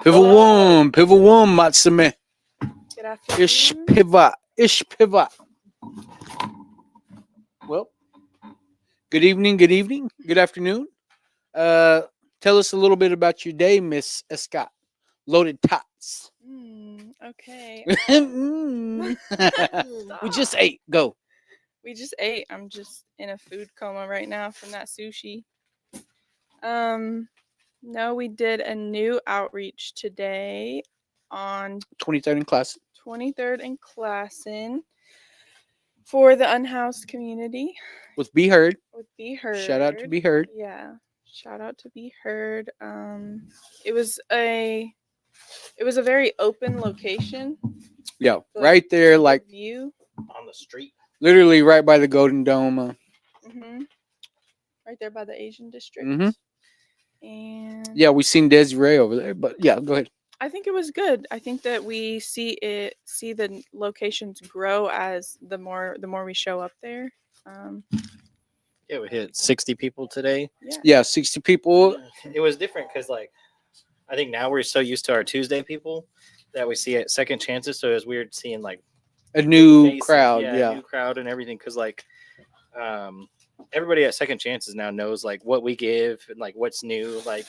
Pivot one, Matsume. Good Ish afternoon. pivot. Ish pivot. Well, good evening, good afternoon. Uh, tell us a little bit about your day, Miss Escott. Loaded tots. Okay. Mm. We just Stop. ate. Go. We just ate. I'm just in a food coma right now from that sushi. Um, no, we did a new outreach today on 23rd in class 23rd and Classon for the unhoused community with Be Heard. with Be Heard. Shout out to Be Heard. Yeah. Shout out to Be Heard. It was a very open location. Yeah, Good- right there, good like view. On the street. literally right by the Golden Dome. Right there by the Asian district. Mhm. And Yeah, we seen Desiree over there, but yeah, go ahead. I think it was good. I think that we see the locations grow as the more we show up there. Yeah, we hit 60 people today. Yeah, 60 people. It was different because, like, I think now we're so used to our Tuesday people that we see at Second Chances. So it was weird seeing, like, A new faces. crowd. Yeah, Yeah. new crowd and everything. Because, like, everybody at Second Chances now knows, like, what we give and, like, what's new. Like,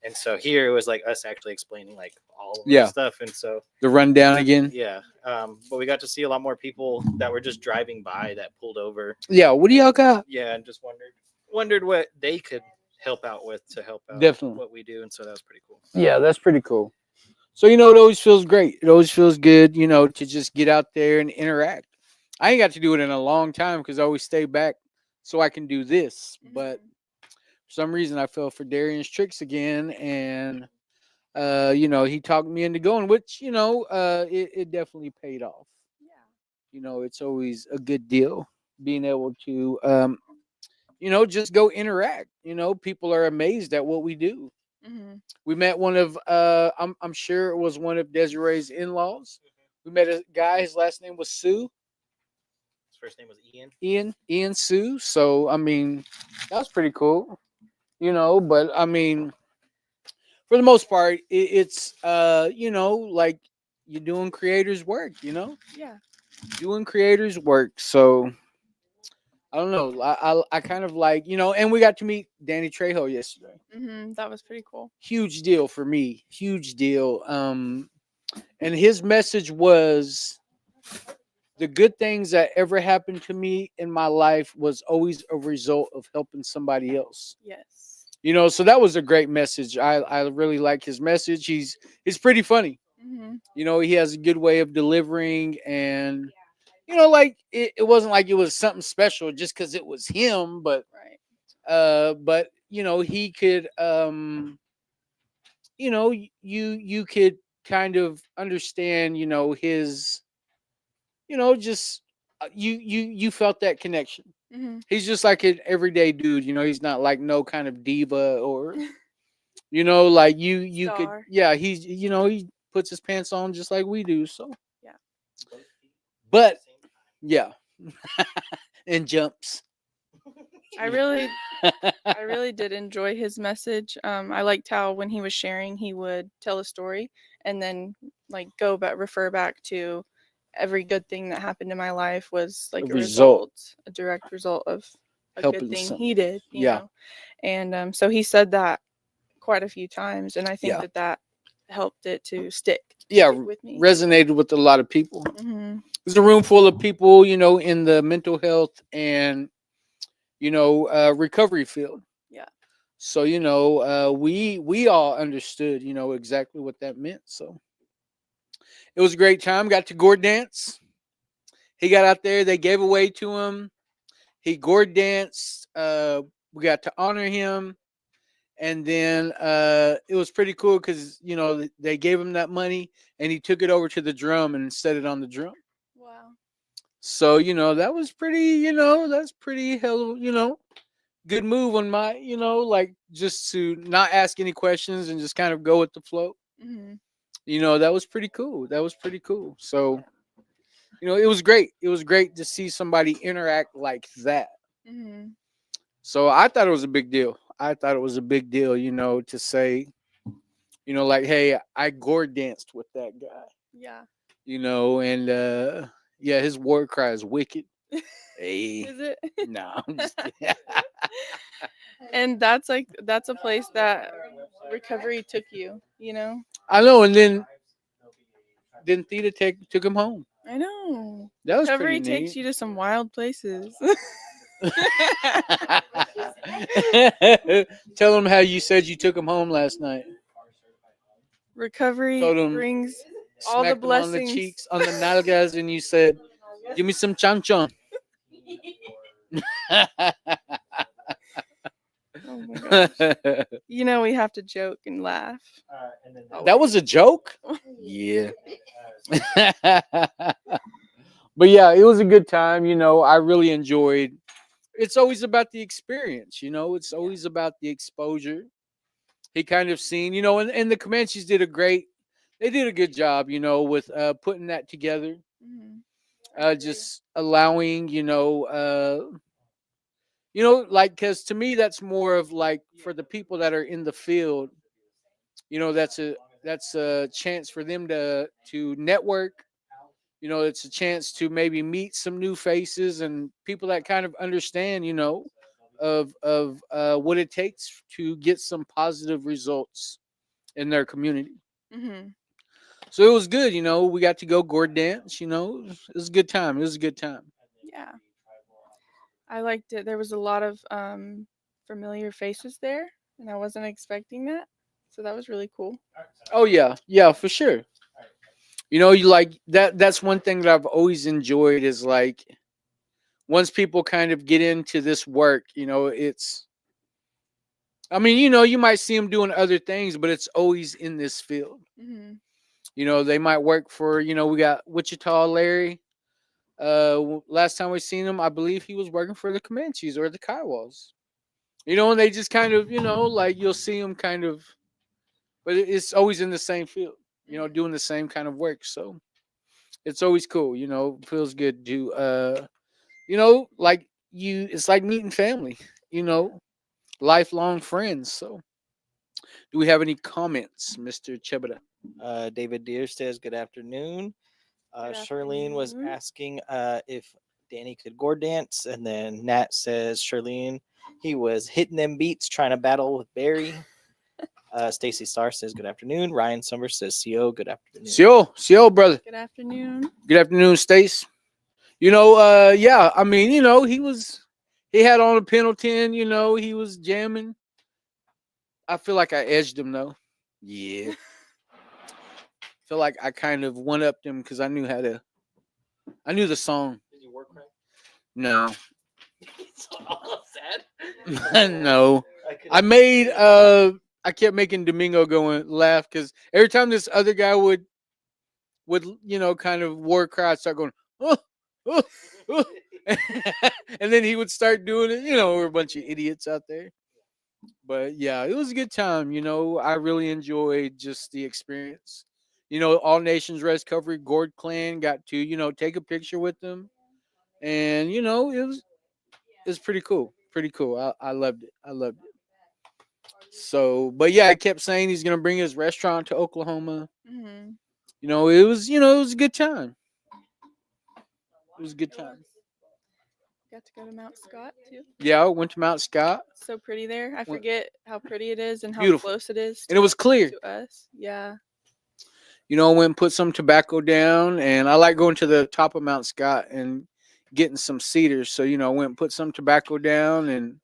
and so here it was, like, us actually explaining, like, all of Yeah. the stuff. And so, The rundown again. yeah. But we got to see a lot more people that were just driving by that pulled over. Yeah, what do y'all got? Yeah, and just wondered what they could help out with to help out Definitely. what we do, and so that was pretty cool. Yeah, that's pretty cool. So, it always feels great. It always feels good, to just get out there and interact. I ain't got to do it in a long time because I always stay back so I can do this. But for some reason, I fell for Darian's tricks again. And, he talked me into going, which, it definitely paid off. Yeah. It's always a good deal being able to, just go interact. People are amazed at what we do. We met one of I'm sure it was one of Desiree's in-laws. We met a guy, his last name was Sue. His first name was Ian. Ian Sue. So I mean, that was pretty cool. But I mean, for the most part, it's like you're doing creators work, Yeah. doing creators work. So I don't know. I kind of like, and we got to meet Danny Trejo yesterday. That was pretty cool. Huge deal for me. Huge deal. And his message was the good things that ever happened to me in my life was always a result of helping somebody else. Yes. So that was a great message. I really like his message. He's pretty funny. He has a good way of delivering, and like it wasn't like it was something special just because it was him, but right. he could you could kind of understand his just you felt that connection. He's just like an everyday dude. He's not like no kind of diva or like you could. Star. Yeah, he's he puts his pants on just like we do. So Yeah. but yeah. And jumps. I really did enjoy his message. I liked how when he was sharing, he would tell a story and then like refer back to every good thing that happened in my life was like a direct result of a Helping good thing some- he did. You Yeah. know? And so he said that quite a few times, and I think Yeah. that helped it to stick. Yeah, with me. resonated with a lot of people. hmm There's a room full of people, in the mental health and recovery field. Yeah. So we all understood exactly what that meant. So it was a great time. Got to gourd dance. He got out there. They gave away to him. He gourd danced. We got to honor him. And then it was pretty cool because they gave him that money and he took it over to the drum and set it on the drum. Wow. So that was pretty. That's pretty hell. Good move on my. Like just to not ask any questions and just kind of go with the flow. hmm That was pretty cool. That was pretty cool. So it was great. It was great to see somebody interact like that. hmm So I thought it was a big deal. I thought it was a big deal, to say, You know, like, hey, I gourd danced with that guy. Yeah. You know, and yeah, his war cry is wicked. Hey, Is it? no, I'm just kidding. And that's a place that recovery took you, you know? I know, and then Theta took him home. I know. That was pretty Recovery takes neat. you to some wild places. Tell him how you said you took him home last night. Recovery Told him, brings all the smacked him on the blessings. cheeks, on the nalgas, and you said, "Give me some chanchon." Oh my gosh. You know we have to joke and laugh. That was a joke. Yeah. But yeah, it was a good time. You know, I really enjoyed. It's always about the experience. You know, it's always about the exposure. He kind of seen, you know, and the Comanches did they did a good job, you know, with putting that together. Mhm. Just allowing, like, because to me that's more of like for the people that are in the field, you know, that's a chance for them to network. You know, it's a chance to maybe meet some new faces and people that kind of understand, you know, of what it takes to get some positive results in their community. Mhm. So it was good, you know. We got to go gourd dance, you know. It was a good time. It was a good time. Yeah. I liked it. There was a lot of familiar faces there, and I wasn't expecting that. So that was really cool. Oh yeah, yeah, for sure. You know, you like that's one thing that I've always enjoyed is like once people kind of get into this work, you know, it's I mean, you know, you might see them doing other things, but it's always in this field. Mhm. You know, they might work for, you know, we got Wichita Larry. Last time we seen him, I believe he was working for the Comanches or the Kiowas. You know, and they just kind of, you know, like you'll see them kind of, but it's always in the same field. You know, doing the same kind of work. So it's always cool. You know, feels good to, you know, like it's like meeting family. You know, lifelong friends. So, do we have any comments, Mister Chebeda? David Deer says, "Good afternoon." Good Charlene was afternoon. asking if Danny could gourd dance, and then Nat says, "Charlene, he was hitting them beats trying to battle with Barry." Stacy Starr says, "Good afternoon." Ryan Summers says, "Co, good afternoon." Sio, brother. Good afternoon. Good afternoon, Stace. You know, yeah, I mean, you know, he had on a Pendleton, you know, he was jamming. I feel like I edged him though. Yeah. Feel like I kind of one upped him because I knew the song. Did you work right? No. It's all sad. No. I kept making Domingo laugh because every time this other guy would you know kind of war cry, I'd start going, oh, oh, oh. And then he would start doing it. You know, we're a bunch of idiots out there. But yeah, it was a good time. You know, I really enjoyed just the experience. You know, All Nations Rest Recovery Gourd Clan got to, you know, take a picture with them. And, you know, it was pretty cool. Pretty cool. I loved it. I loved it. So, but yeah, I kept saying he's gonna bring his restaurant to Oklahoma. Mhm. You know, it was a good time. It was a good time. Got to go to Mount Scott too. Yeah, I went to Mount Scott. So pretty there. I Went- forget how pretty it is and how Beautiful. close it is. And it was clear. to us. Yeah. You know, I went and put some tobacco down, and I like going to the top of Mount Scott and getting some cedars. So, you know, I went and put some tobacco down and,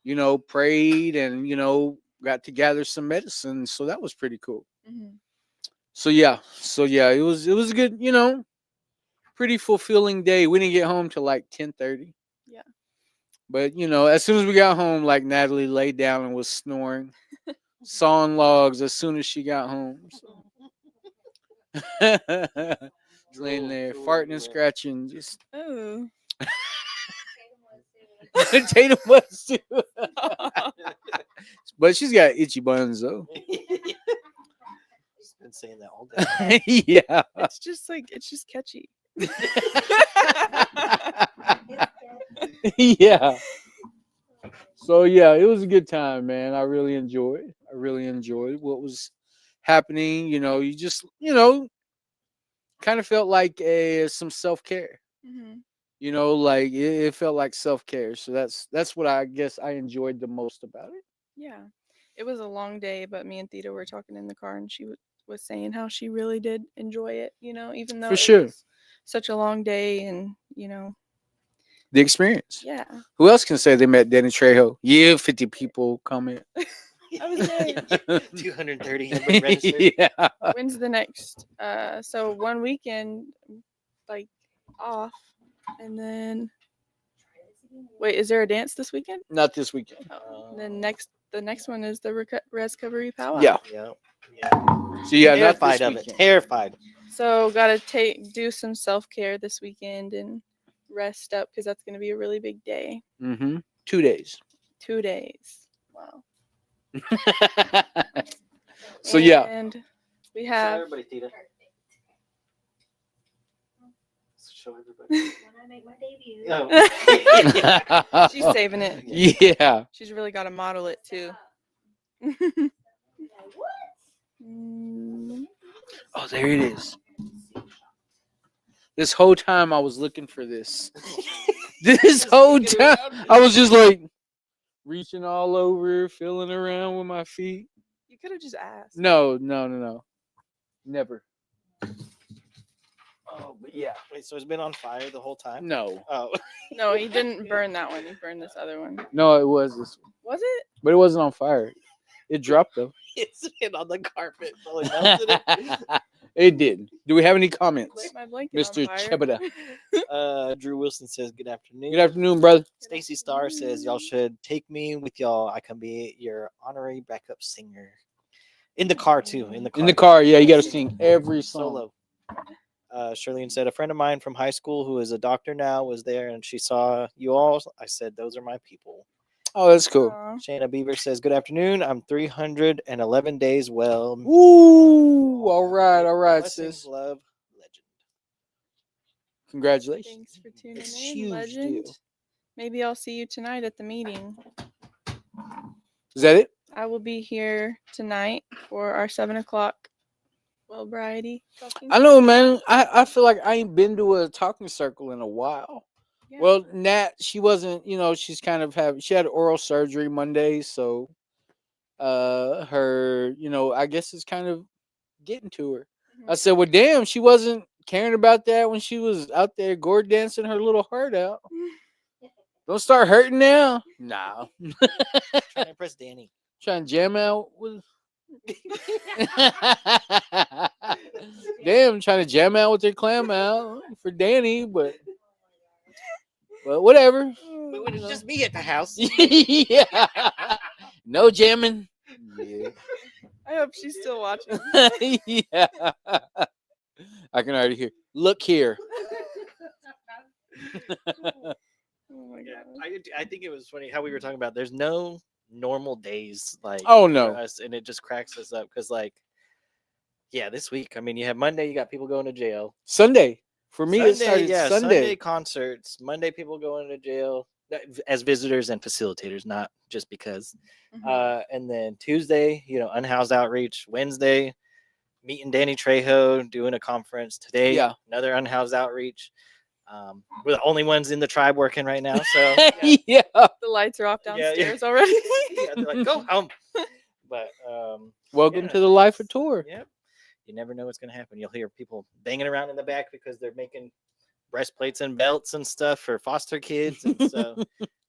you know, prayed and, you know, got to gather some medicine. So that was pretty cool. Mhm. So yeah, it was a good, you know, pretty fulfilling day. We didn't get home till like 10:30. Yeah. But, you know, as soon as we got home, like Natalie laid down and was snoring, sawing logs as soon as she got home. So. Just laying there, farting and scratching. Just Oh. Tatum was too. But she's got itchy buns though. She's been saying that all day. Yeah. It's just catchy. Yeah. So yeah, it was a good time, man. I really enjoyed what was happening. You just kind of felt like some self care. Hmm. Like it felt like self care. So that's what I guess I enjoyed the most about it. Yeah. It was a long day, but me and Theta were talking in the car, and she was saying how she really did enjoy it, even though For it sure. was such a long day, and The experience. yeah. Who else can say they met Danny Trejo? Yeah, 50 people comment. I was there. 230 have been registered. Yeah. When's the next? So one weekend, like off, and then wait, is there a dance this weekend? Not this weekend. Oh, then the next one is the Recovery Powwow. Yeah. Yeah. So yeah, not Terrified this of it. weekend. Terrified. So gotta do some self care this weekend and rest up because that's gonna be a really big day. 2 days. 2 days. Wow. So yeah. And we Show have everybody, Tita. Show everybody. When I make my debut. Oh. she's saving it. Yeah. She's really got to model it too. Mm, Oh, there it is. This whole time I was looking for this. This whole time I was just like reaching all over, feeling around with my feet. you could have just asked. No. Never. Oh, but yeah. Wait, so it's been on fire the whole time? No. Oh. No, he didn't burn that one. He burned this other one. No, it was this one. Was it? But it wasn't on fire. It dropped though. It's been on the carpet. Probably melted it. It did. Do we have any comments? Lit my blanket Mr. on fire. Chebeda. Drew Wilson says, good afternoon. Good afternoon, brother. Stacy Starr says, y'all should take me with y'all. I can be your honorary backup singer. In the car, too. In the car. In the car, yeah, you got to sing every song. Solo. Charlene said, a friend of mine from high school who is a doctor now was there and she saw you all. I said, those are my people. Oh, that's cool. Aw. Shayna Beaver says, good afternoon. I'm 311 days well. Woo! All right, Blessings, sis. love, legend. Congratulations. Thanks for tuning It's in, huge legend. deal. Maybe I'll see you tonight at the meeting. Is that it? I will be here tonight for our 7:00 Well Variety talking. I know, man. I feel like I ain't been to a talking circle in a while. Yeah. Well, Nat, she wasn't, she's kind of she had oral surgery Monday, so her, I guess it's kind of getting to her. I said, well, damn, she wasn't caring about that when she was out there gourd dancing her little heart out. Don't start hurting now. Nah. Trying to impress Danny. Trying to jam out with damn, trying to jam out with her clam out for Danny, but whatever. But when it's just me at the house. Yeah. No jamming. Yeah. I hope she's still watching. Yeah. I can already hear. Look here. Oh my Yeah, god. I think it was funny how we were talking about there's no normal days like Oh, for no. us, and it just cracks us up because this week, I mean, you have Monday, you got people going to jail. Sunday. For me, it started Sunday Sunday. concerts. Monday, people going to jail as visitors and facilitators, not just because. Mhm. And then Tuesday, unhoused outreach. Wednesday, meeting Danny Trejo, doing a conference. Today, Yeah. another unhoused outreach. We're the only ones in the tribe working right now, so yeah, Yeah. The lights are off Yeah, yeah. downstairs already. yeah, they're like, go home. But Welcome Yeah, to the life of tour. yep, you never know what's gonna happen. You'll hear people banging around in the back because they're making breastplates and belts and stuff for foster kids, and so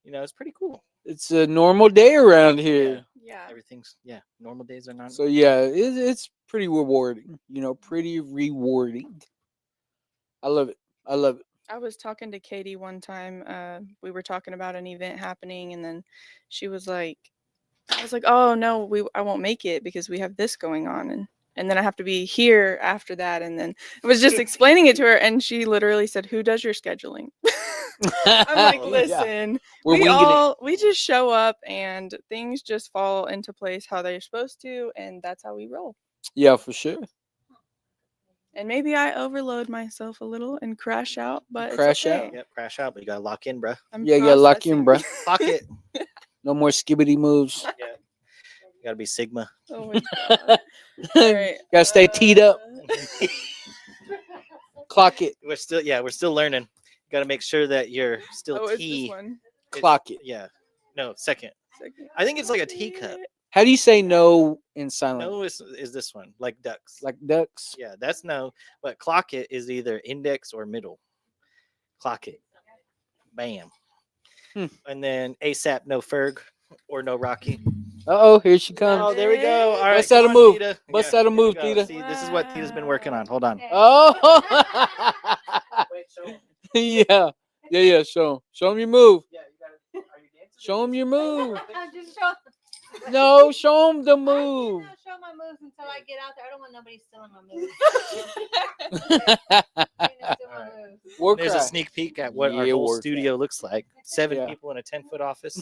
it's pretty cool. It's a normal day around here. Yeah. Everything's normal days are not. So yeah, it's pretty rewarding. Pretty rewarding. I love it. I love it. I was talking to Katie one time. We were talking about an event happening, and then she was like, I was like, oh no, I won't make it because we have this going on, and then I have to be here after that. And then I was just explaining it to her, and she literally said, who does your scheduling? I'm like, Yeah. listen, We're we winging we just show up and things just fall into place how they're supposed to, and that's how we roll. it. Yeah, for sure. And maybe I overload myself a little and crash out, but Crash it's out? okay. Yep, crash out, but you gotta lock in, bruh. I'm Yeah, you gotta lock in, processing. bruh. Pocket. No more skibbity moves. Gotta be Sigma. Oh my god. All right. Gotta stay teed up. Clock it. We're still learning. Gotta make sure that you're still Oh, it's T. this one. Clock it. Yeah. No, second. Second. I think it's like a teacup. How do you say no in sign language? No is this one, like ducks. Like ducks? Yeah, that's no. But clock it is either index or middle. Clock it. Bam. Hmm. And then ASAP, no Ferg or no Rocky. Uh-oh, here she comes. Oh, there we go. All right, Bust out come a on, move. Tita. Bust out a here we move, go. Tita. See, this is what Tita's been working on. Hold on. Oh. Yeah. Yeah. Show him your move. Show him your move. Just show, No, show him the I move. can't show my moves until I get out there. I don't want nobody stealing my moves. I ain't no steal my moves. War There's a cry. sneak peek at what our Yeah, whole war studio looks like. 7 Yeah. people in a 10-foot office.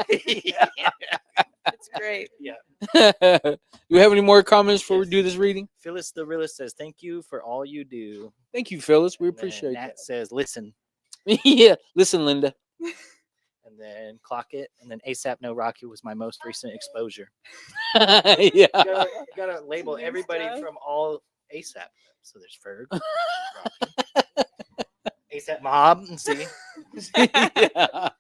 It's great. Do we have any more comments before we do this reading? Phyllis the realist says, "Thank you for all you do." Thank you, Phyllis. We And then appreciate Nat says, "Listen." that. Yeah. Listen, Linda. And then Clock It. And then ASAP No Rocky was my most recent exposure. Yeah. You gotta label New everybody stuff. from all ASAP. So there's Ferg, Rocky, ASAP Mob, and see. Yeah.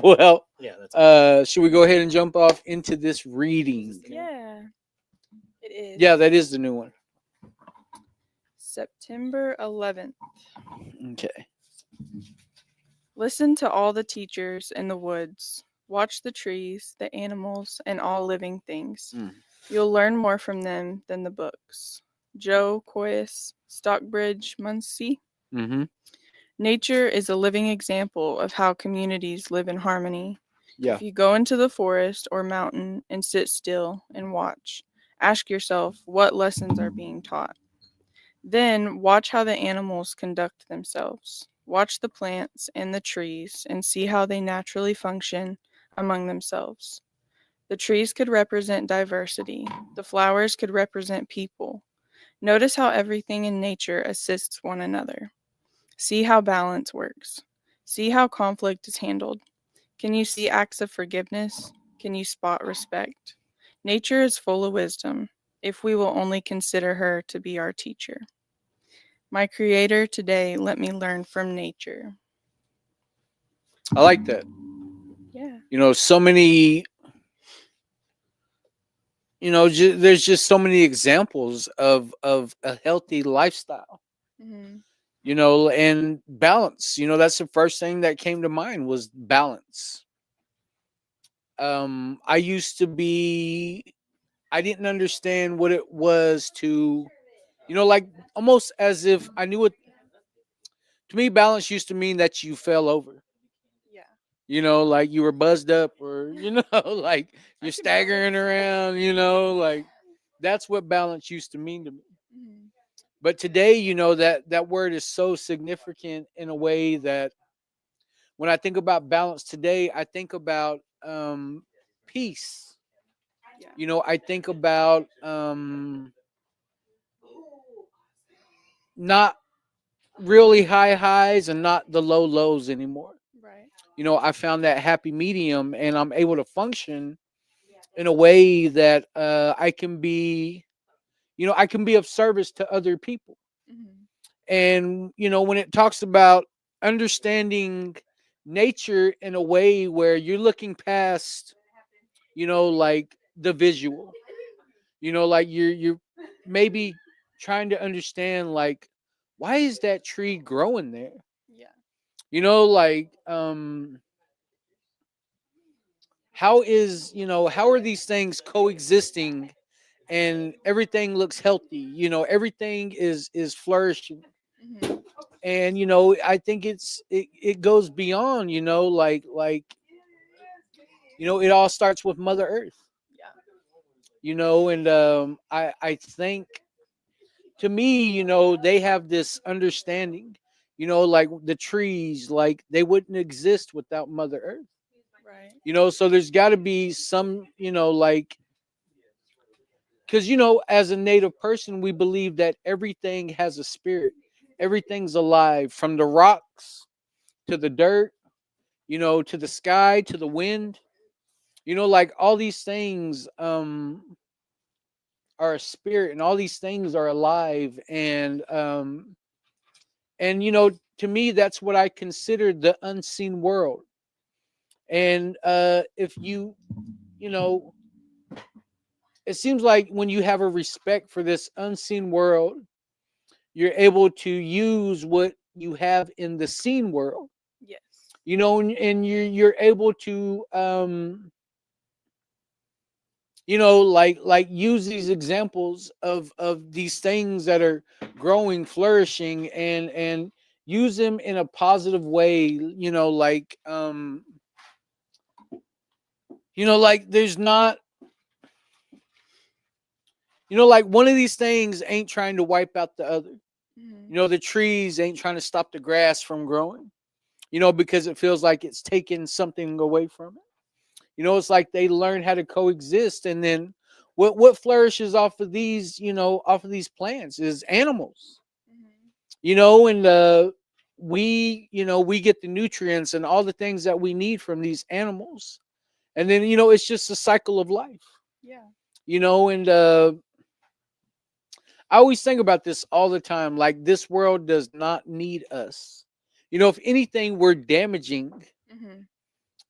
Well, Yeah, that's should we go ahead and jump off into this reading? Yeah. It is. Yeah, that is the new one. September 11th. Okay. Listen to all the teachers in the woods. Watch the trees, the animals, and all living things. Mm. You'll learn more from them than the books. Joe Coyce, Stockbridge, Muncie. Mm-hmm. Nature is a living example of how communities live in harmony. Yeah. If you go into the forest or mountain and sit still and watch, ask yourself what lessons are being taught. Then watch how the animals conduct themselves. Watch the plants and the trees and see how they naturally function among themselves. The trees could represent diversity. The flowers could represent people. Notice how everything in nature assists one another. See how balance works. See how conflict is handled. Can you see acts of forgiveness? Can you spot respect? Nature is full of wisdom, if we will only consider her to be our teacher. My Creator, today let me learn from nature. I like that. Yeah. You know, so many. You know, there's just so many examples of a healthy lifestyle. Mm-hmm. You know, and balance. You know, that's the first thing that came to mind was balance. I used to be. I didn't understand what it was to, you know, like almost as if I knew it. To me, balance used to mean that you fell over. Yeah. You know, like you were buzzed up, or you know, like you're staggering around. You know, like that's what balance used to mean to me. Mm-hmm. But today, you know, that word is so significant in a way that when I think about balance today, I think about peace. Yeah. You know, I think about not really high highs and not the low lows anymore. Right. You know, I found that happy medium, and I'm able to function in a way that I can be, you know, I can be of service to other people. Mm-hmm. And, you know, when it talks about understanding nature in a way where you're looking past, you know, like the visual, you know, like you're maybe trying to understand, like, why is that tree growing there? Yeah. You know, like, how is, you know, how are these things coexisting and everything looks healthy? You know, everything is flourishing. Mm-hmm. And you know, I think it goes beyond, you know, like you know, it all starts with Mother Earth. Yeah. You know, and I think, to me, you know, they have this understanding, you know, like the trees, like they wouldn't exist without Mother Earth. Right. You know, so there's got to be some, you know, like, because, you know, as a native person, we believe that everything has a spirit, everything's alive, from the rocks to the dirt, you know, to the sky, to the wind. You know, like all these things are a spirit, and all these things are alive, and you know, to me that's what I consider the unseen world. And if you know, it seems like when you have a respect for this unseen world, you're able to use what you have in the seen world, Yes. you know, and you're able to you know, like use these examples of these things that are growing, flourishing, and use them in a positive way, you know, like there's not, you know, like one of these things ain't trying to wipe out the other. Hmm. You know, the trees ain't trying to stop the grass from growing, you know, because it feels like it's taking something away from it. You know, it's like they learn how to coexist, and then what flourishes off of these, you know, off of these plants is animals. Hmm. You know, and we, you know, we get the nutrients and all the things that we need from these animals, and then you know, it's just a cycle of life. Yeah. You know, and I always think about this all the time. Like this world does not need us. You know, if anything, we're damaging, Hmm.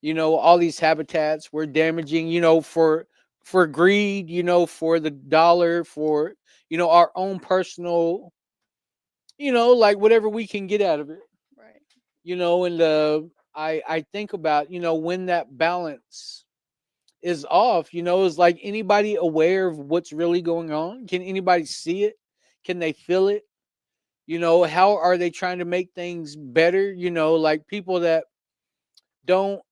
you know, all these habitats. We're damaging, you know, for greed, you know, for the dollar, for, you know, our own personal, you know, like whatever we can get out of it. Right. You know, and I think about, you know, when that balance is off, you know, is like anybody aware of what's really going on? Can anybody see it? Can they feel it? You know, how are they trying to make things better? You know, like people that don't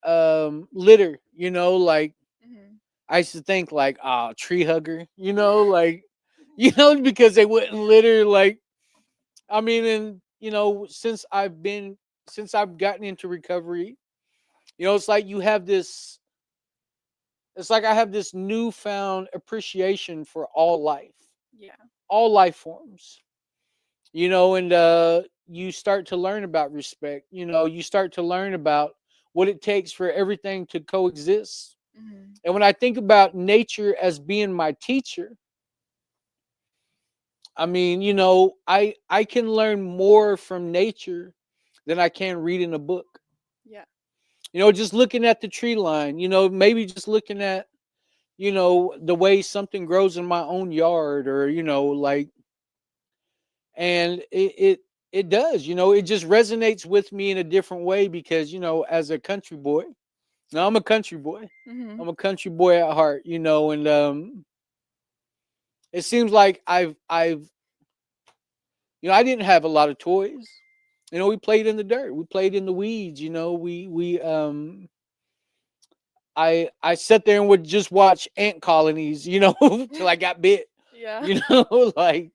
litter, you know, like Hmm. I used to think like, ah, tree hugger, you know, like, you know, because they wouldn't litter. Like, I mean, and you know, since I've gotten into recovery, you know, it's like you have this. It's like I have this newfound appreciation for Yeah. all life forms. You know, and you start to learn about respect. You know, you start to learn about what it takes for everything to coexist. Hmm. And when I think about nature as being my teacher, I mean, you know, I can learn more from nature than I can read in a book. Yeah. You know, just looking at the tree line, you know, maybe just looking at, you know, the way something grows in my own yard, or, you know, like, and it does, you know, it just resonates with me in a different way because, you know, as a country boy, now I'm a country boy. Hmm. I'm a country boy at heart, you know, and it seems like I've you know, I didn't have a lot of toys. You know, we played in the dirt. We played in the weeds. You know, we I sat there and would just watch ant colonies. You know, till I got bit. Yeah. You know, like,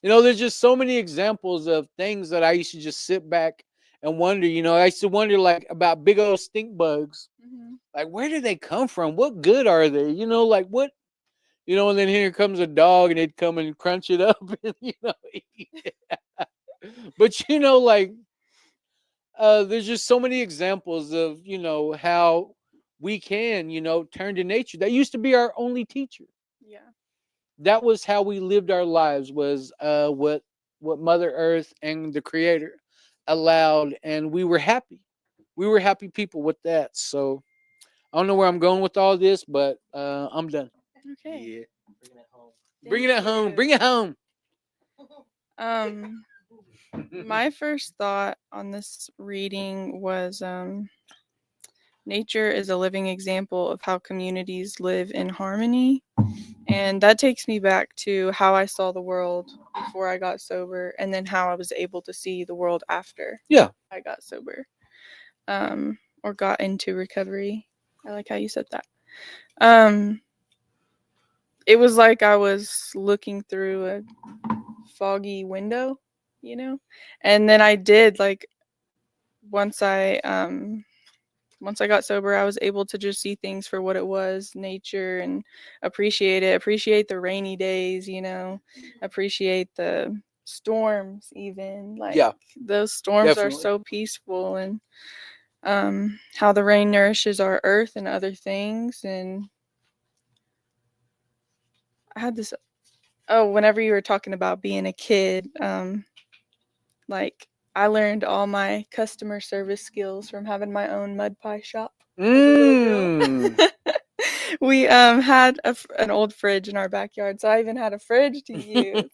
you know, there's just so many examples of things that I used to just sit back and wonder. You know, I used to wonder like about big old stink bugs. Hmm. Like, where do they come from? What good are they? You know, like what? You know, and then here comes a dog, and they'd come and crunch it up, and you know, eat it. But you know, like there's just so many examples of, you know, how we can, you know, turn to nature. That used to be our only teacher. Yeah. That was how we lived our lives, was what Mother Earth and the Creator allowed, and we were happy. We were happy people with that. So I don't know where I'm going with all this, but I'm done. Okay. Yeah. Bringing it home. Bring Thank it home. you. Bring it home. Um, my first thought on this reading was nature is a living example of how communities live in harmony. And that takes me back to how I saw the world before I got sober, and then how I was able to see the world after Yeah. I got sober, or got into recovery. I like how you said that. Um, it was like I was looking through a foggy window, you know? And then I did, like, once I once I got sober, I was able to just see things for what it was, nature, and appreciate it, appreciate the rainy days, you know, appreciate the storms even. Like Yeah, those storms are definitely. so peaceful, and how the rain nourishes our earth and other things. And I had this, oh, whenever you were talking about being a kid, like I learned all my customer service skills from having my own mud pie shop as a little girl. We had an old fridge in our backyard, so I even had a fridge to use,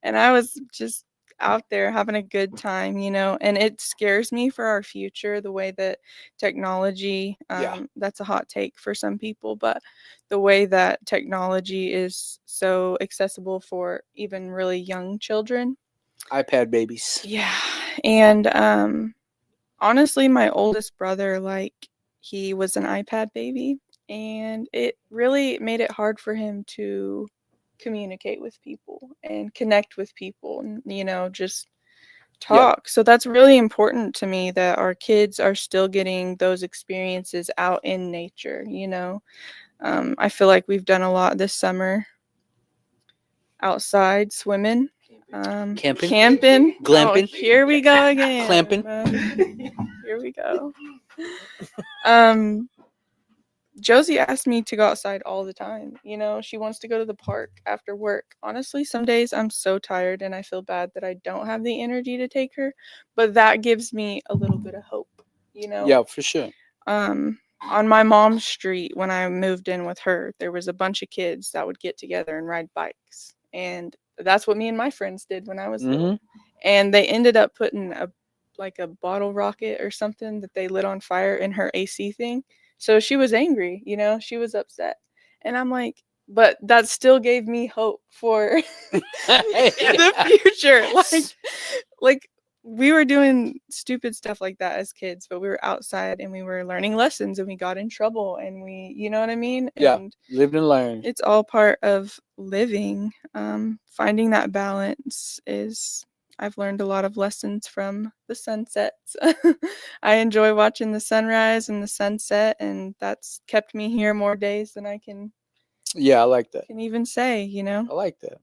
and I was just out there having a good time, you know. And it scares me for our future, the way that technology, Yeah. that's a hot take for some people, but the way that technology is so accessible for even really young children. iPad babies. Yeah. And honestly, my oldest brother, like, he was an iPad baby, and it really made it hard for him to communicate with people and connect with people and, you know, just Yeah. talk. So that's really important to me, that our kids are still getting those experiences out in nature, you know. I feel like we've done a lot this summer outside swimming, Camping. camping. Glamping. Oh, here we go again. Clamping. Here we go. Um, Josie asked me to go outside all the time. You know, she wants to go to the park after work. Honestly, some days I'm so tired and I feel bad that I don't have the energy to take her, but that gives me a little bit of hope, you know. Yeah, for sure. On my mom's street, when I moved in with her, there was a bunch of kids that would get together and ride bikes. And that's what me and my friends did when I was little. And they ended up putting a bottle rocket or something that they lit on fire in her AC thing. So she was angry, you know, she was upset. And I'm like, but that still gave me hope for the future. Like we were doing stupid stuff like that as kids, but we were outside and we were learning lessons and we got in trouble and we, you know what I mean? Yeah. And Lived and learned. it's all part of living. Finding that balance is, I've learned a lot of lessons from the sunsets. I enjoy watching the sunrise and the sunset, and that's kept me here more days than I can Yeah, I like that. even say, you know. I like that.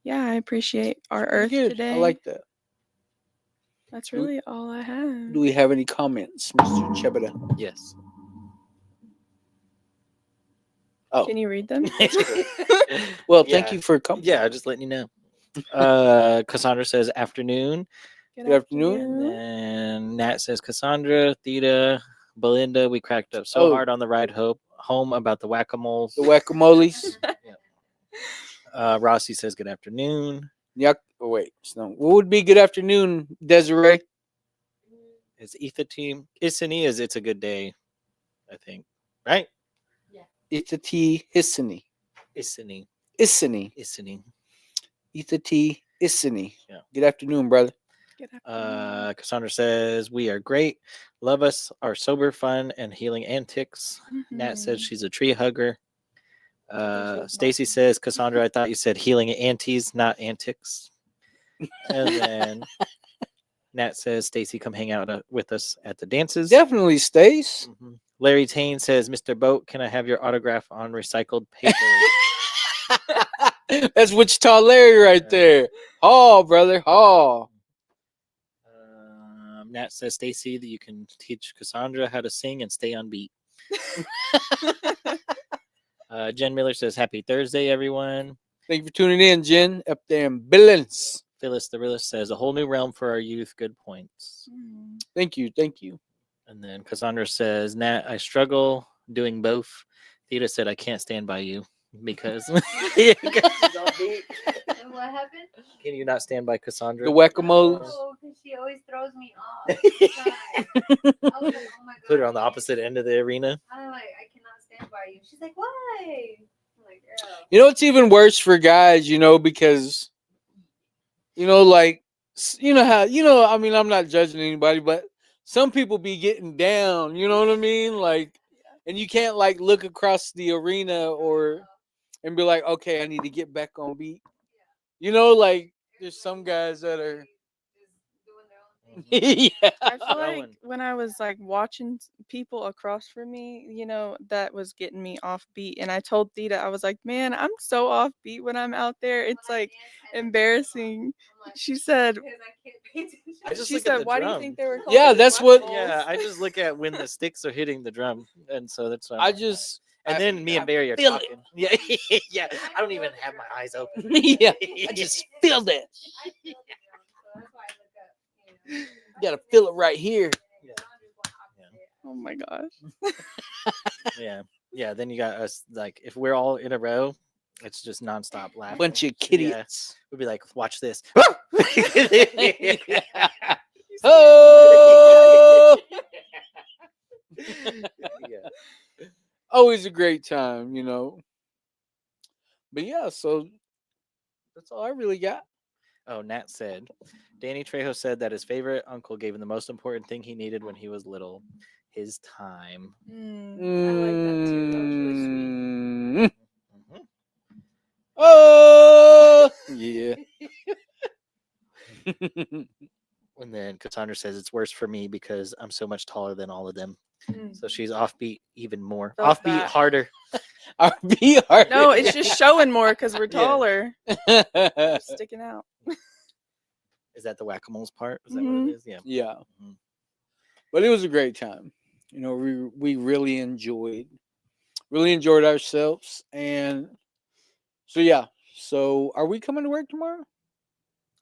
Yeah, I appreciate our Pretty earth good. today. I like that. That's really all I have. Do we have any comments, Mr. Chebeda? Yes. Oh, Can you read them? well, thank Yeah. you for coming. Yeah, just letting you know. Cassandra says afternoon. Good afternoon. And then Nat says Cassandra, Theta, Belinda, we cracked up so Oh. hard on the ride home about the whack-a-moles. The whack-a-moles. Rossi says good afternoon. Yuck. Oh, wait. No. What would be good afternoon, Desiree? It's Etha team. It's a good day, I think. Right? Etha T. Issany. Isini. Issany. Isini. Etha T. Issany. Yeah. Good afternoon, brother. Good afternoon. Cassandra says we are great. Love us, our sober fun and healing antics. Nat says Mhm. she's a tree hugger. Stacy says, Cassandra, I thought you said healing aunties, not antics. And then Nat says, Stacy, come hang out with us at the dances. Definitely, Stace. Mhm. Larry Tane says, Mr. Boat, can I have your autograph on recycled paper? That's Wichita Larry right there. Oh, brother. Oh. Nat says, Stacy, that you can teach Cassandra how to sing and stay on beat. Jen Miller says, happy Thursday, everyone. Thank you for tuning in, Jen. Up there in Billings. Phyllis the Realist says, a whole new realm for our youth. Good points. Mm. Thank you. Thank you. And then Cassandra says, Nat, I struggle doing both. Theta said, I can't stand by you because And what happened? can you not stand by Cassandra? The whack-a-moles. Oh, 'cause she always throws me off. I was like, oh my God. Put her on the opposite end of the arena. I'm like, I cannot stand by you. She's like, why? I'm like, girl. You know, it's even worse for guys, you know, because, you know, like, you know how, you know, I mean, I'm not judging anybody, but some people be getting down, you know what I mean? Like, and you can't, like, look across the arena or, and be like, okay, I need to get back on beat. You know, like, there's some guys that are, Yeah. I feel like Going. when I was like watching people across from me, that was getting me offbeat. And I told Theta, I was like, man, I'm so offbeat when I'm out there. It's like embarrassing. She said, I just she look at said, the why do you drum. think they were called Yeah, the that's what- whack-a-moles?" Yeah, I just look at when the sticks are hitting the drum, and so that's what I just And then me and Barry are feel it. talking. Yeah, yeah. I don't even have my eyes open. yeah, I just feel that. You gotta feel it right here. Oh my gosh. Yeah, yeah. Then you got us. Like, if we're all in a row, it's just nonstop laughing. Bunch of Yeah. idiots. We'd be like, "Watch this." Oh, Yeah. always a great time, But yeah, so that's all I really got. Oh, Nat said, Danny Trejo said that his favorite uncle gave him the most important thing he needed when he was little, his time. I like that too. That was really sweet. Mm. Mhm. Oh, yeah. And then Cassandra says it's worse for me because I'm so much taller than all of them. Mm. So she's offbeat even more. Felt Offbeat that. harder. RB. No, it's just showing more because we're Yeah. taller. We're sticking out. Is that the whack-a-moles part? Is that what Mhm. it is? Yeah. yeah. Mhm. But it was a great time. We really enjoyed ourselves, and so yeah. So are we coming to work tomorrow?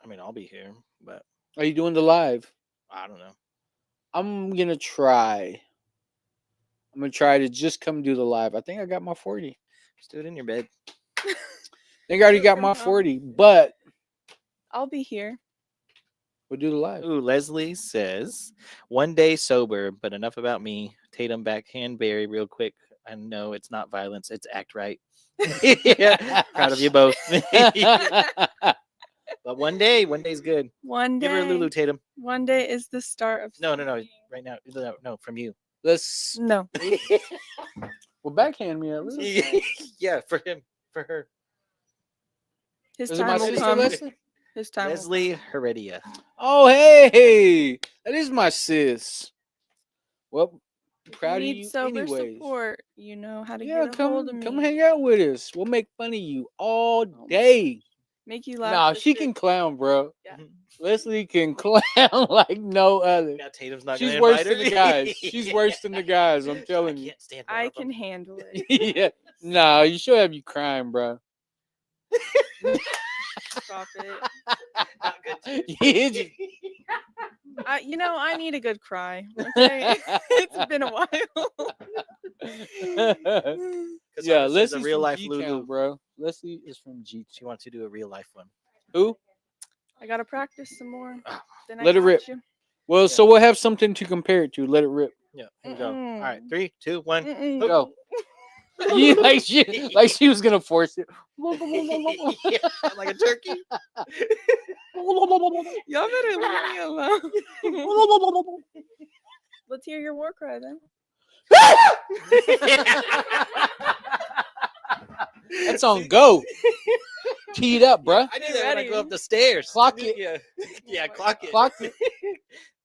I mean, I'll be here, but Are you doing the live? I don't know. I'm gonna try. I'm gonna try to just come do the live. I think I got my 40. Just do it in your bed. I think I already Do it got from my home. 40, but I'll be here. we'll do the live. Ooh, Leslie says, one day sober, but enough about me. Tatum backhand Barry real quick. I know it's not violence, it's act right. Yeah, proud of you both. But one day's good. One Give her a day. Lulu, Tatum. One day is the start of. No, something. right now. No, from you. Let's No. well backhand me at least. Yeah, for him, for her. His Is it my time will sister come. Leslie? His time. will Leslie Heredia. Oh hey, that is my sis. Well, If proud you of need you sober anyways. support, you know how to Yeah, get a hold of me. come hang out with us. We'll make fun of you all Oh my day. Make you laugh. Nah, just she to- can clown, bro. Yeah. Leslie can clown like no other. Now Tatum's not She's gonna worse invite than her. the guys. She's worse than the guys. I'm telling I you. can't stand I one can of them. handle it. Yeah. Nah, you should have you crying, bro. Stop it. Not good. Yeah, just- I need a good cry. Okay. It's been a while. yeah, Cassandra says Leslie's a real from life G-Town, Lulu. bro. Leslie is from G. She wants to do a real life one. Who? I gotta practice some more. Ah, Then I let it got rip. you. Well, so we'll have something to compare it to. Let it rip. Yeah, here we go. All right, Mm-mm. 3, 2, 1. Mm-mm. Go. Yeah, like she was gonna force it. Yeah, like a turkey. Y'all better leave me alone. Let's hear your war cry then. That's on go. Teed up, bruh. I did that when I Ready. go up the stairs. Clock it. Yeah, yeah, clock it. Clock it.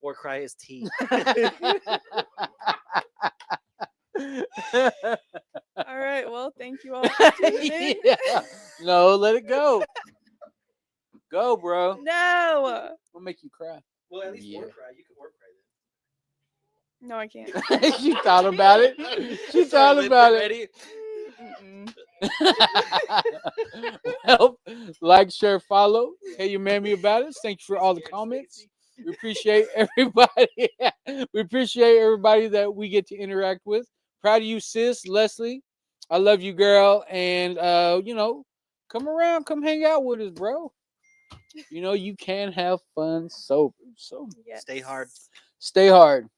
War cry is T. All right. Well, thank you all for tuning in. Yeah. No, let it go. Go, bro. No. We'll make you cry. Well, at least Yeah. war cry. You can war cry No, I can't. She thought about it. then. She Start thought lipping about it. ready. Mm-mm. Well, like, share, follow. Tell your mammy about us. Thank you for all the comments. We appreciate everybody. We appreciate everybody that we get to interact with. Proud of you, sis, Leslie. I love you, girl. And come around, come hang out with us, bro. You can have fun sober. So Yes. Stay hard. stay hard.